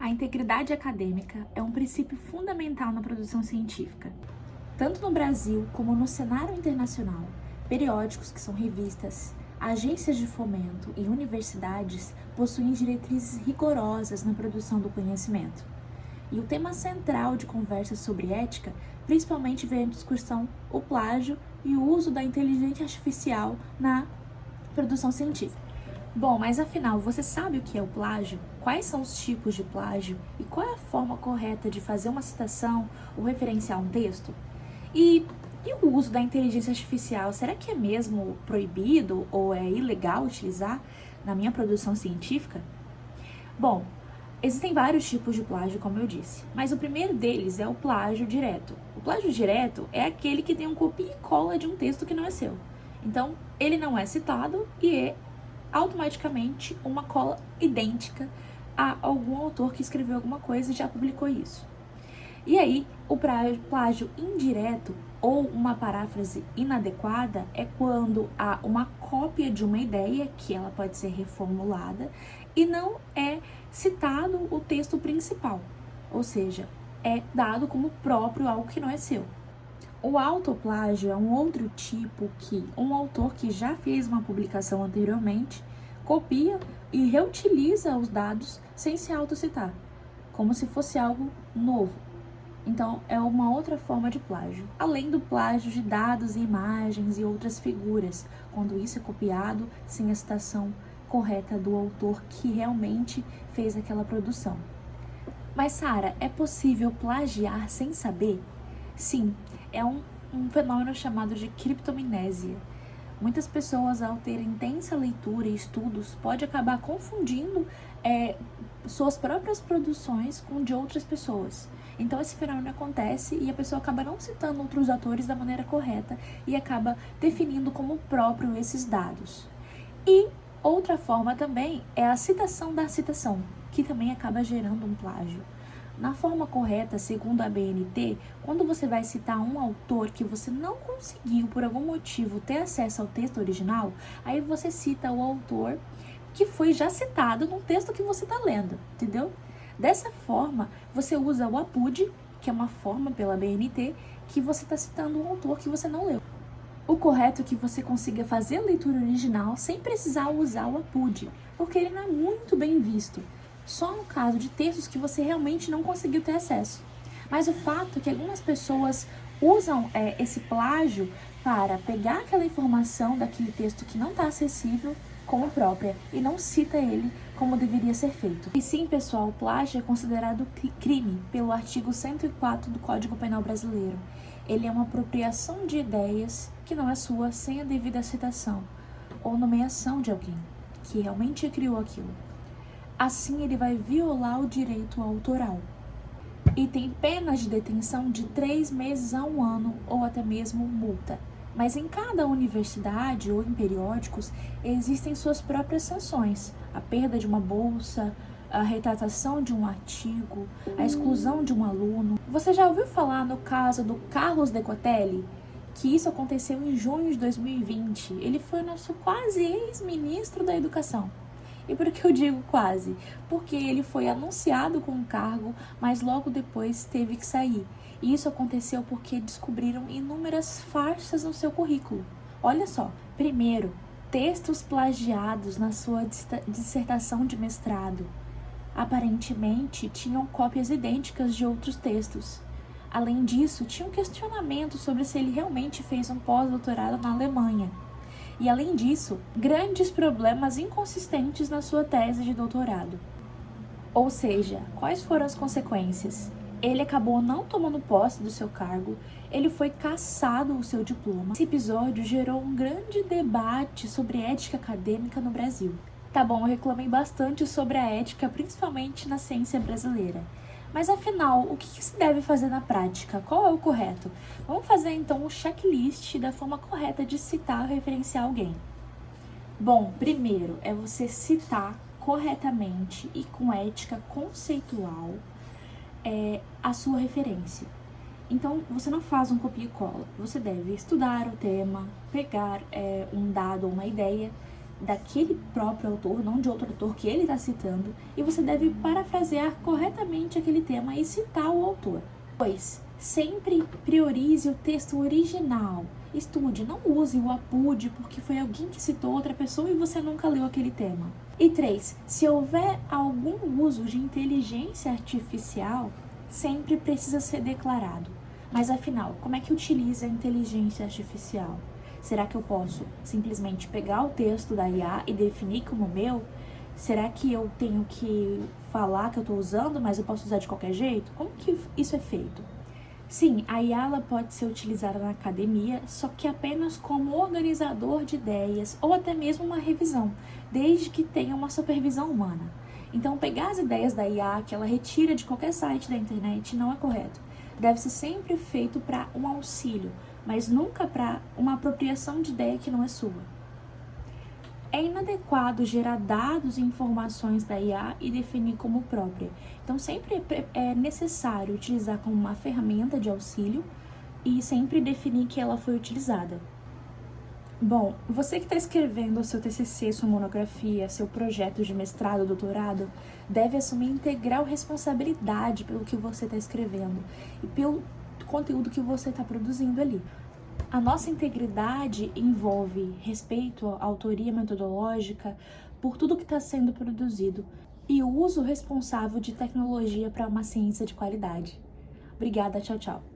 A integridade acadêmica é um princípio fundamental na produção científica. Tanto no Brasil como no cenário internacional, periódicos, que são revistas, agências de fomento e universidades possuem diretrizes rigorosas na produção do conhecimento. E o tema central de conversas sobre ética principalmente vem a discussão o plágio e o uso da inteligência artificial na produção científica. Bom, mas afinal, você sabe o que é o plágio? Quais são os tipos de plágio? E qual é a forma correta de fazer uma citação ou referenciar um texto? E o uso da inteligência artificial, será que é mesmo proibido ou é ilegal utilizar na minha produção científica? Bom, existem vários tipos de plágio, como eu disse, mas o primeiro deles é o plágio direto. O plágio direto é aquele que tem um copia e cola de um texto que não é seu. Então, ele não é citado e é automaticamente uma cola idêntica a algum autor que escreveu alguma coisa e já publicou isso. E aí, o plágio indireto ou uma paráfrase inadequada é quando há uma cópia de uma ideia, que ela pode ser reformulada, e não é citado o texto principal, ou seja, é dado como próprio algo que não é seu. O autoplágio é um outro tipo que um autor que já fez uma publicação anteriormente copia e reutiliza os dados sem se autocitar, como se fosse algo novo. Então, é uma outra forma de plágio, além do plágio de dados e imagens e outras figuras, quando isso é copiado sem a citação correta do autor que realmente fez aquela produção. Mas, Sara, é possível plagiar sem saber? Sim, é um fenômeno chamado de criptomnésia. Muitas pessoas, ao ter intensa leitura e estudos, pode acabar confundindo suas próprias produções com de outras pessoas. Então, esse fenômeno acontece e a pessoa acaba não citando outros autores da maneira correta e acaba definindo como próprio esses dados. E outra forma também é a citação da citação, que também acaba gerando um plágio. Na forma correta, segundo a BNT, quando você vai citar um autor que você não conseguiu, por algum motivo, ter acesso ao texto original, aí você cita o autor que foi já citado no texto que você está lendo, entendeu? Dessa forma, você usa o APUD, que é uma forma pela BNT, que você está citando um autor que você não leu. O correto é que você consiga fazer a leitura original sem precisar usar o APUD, porque ele não é muito bem visto. Só no caso de textos que você realmente não conseguiu ter acesso. Mas o fato é que algumas pessoas usam esse plágio para pegar aquela informação daquele texto que não está acessível como própria e não cita ele como deveria ser feito. E sim, pessoal, o plágio é considerado crime pelo artigo 104 do Código Penal Brasileiro. Ele é uma apropriação de ideias que não é sua sem a devida citação ou nomeação de alguém que realmente criou aquilo. Assim, ele vai violar o direito autoral e tem penas de detenção de 3 meses a 1 ano ou até mesmo multa. Mas em cada universidade ou em periódicos existem suas próprias sanções: a perda de uma bolsa, a retratação de um artigo, a exclusão de um aluno. Você já ouviu falar no caso do Carlos Decotelli? Que isso aconteceu em junho de 2020. Ele foi nosso quase ex-ministro da Educação. E por que eu digo quase? Porque ele foi anunciado com o cargo, mas logo depois teve que sair. E isso aconteceu porque descobriram inúmeras farsas no seu currículo. Olha só, primeiro, textos plagiados na sua dissertação de mestrado. Aparentemente, tinham cópias idênticas de outros textos. Além disso, tinha um questionamento sobre se ele realmente fez um pós-doutorado na Alemanha. E, além disso, grandes problemas inconsistentes na sua tese de doutorado. Ou seja, quais foram as consequências? Ele acabou não tomando posse do seu cargo, ele foi cassado o seu diploma. Esse episódio gerou um grande debate sobre ética acadêmica no Brasil. Tá bom, eu reclamei bastante sobre a ética, principalmente na ciência brasileira. Mas afinal, o que se deve fazer na prática? Qual é o correto? Vamos fazer então um checklist da forma correta de citar ou referenciar alguém. Bom, primeiro é você citar corretamente e com ética conceitual a sua referência. Então, você não faz um copia e cola, você deve estudar o tema, pegar um dado ou uma ideia, daquele próprio autor, não de outro autor que ele está citando, e você deve parafrasear corretamente aquele tema e citar o autor. 2. Sempre priorize o texto original. Estude, não use o APUD porque foi alguém que citou outra pessoa e você nunca leu aquele tema. E 3. Se houver algum uso de inteligência artificial, sempre precisa ser declarado. Mas afinal, como é que utiliza a inteligência artificial? Será que eu posso simplesmente pegar o texto da IA e definir como meu? Será que eu tenho que falar que eu estou usando, mas eu posso usar de qualquer jeito? Como que isso é feito? Sim, a IA ela pode ser utilizada na academia, só que apenas como organizador de ideias ou até mesmo uma revisão, desde que tenha uma supervisão humana. Então, pegar as ideias da IA que ela retira de qualquer site da internet não é correto. Deve ser sempre feito para um auxílio, mas nunca para uma apropriação de ideia que não é sua. É inadequado gerar dados e informações da IA e definir como própria. Então, sempre é necessário utilizar como uma ferramenta de auxílio e sempre definir que ela foi utilizada. Bom, você que está escrevendo o seu TCC, sua monografia, seu projeto de mestrado ou doutorado, deve assumir integral responsabilidade pelo que você está escrevendo e pelo conteúdo que você está produzindo ali. A nossa integridade envolve respeito à autoria metodológica por tudo que está sendo produzido e o uso responsável de tecnologia para uma ciência de qualidade. Obrigada, tchau, tchau.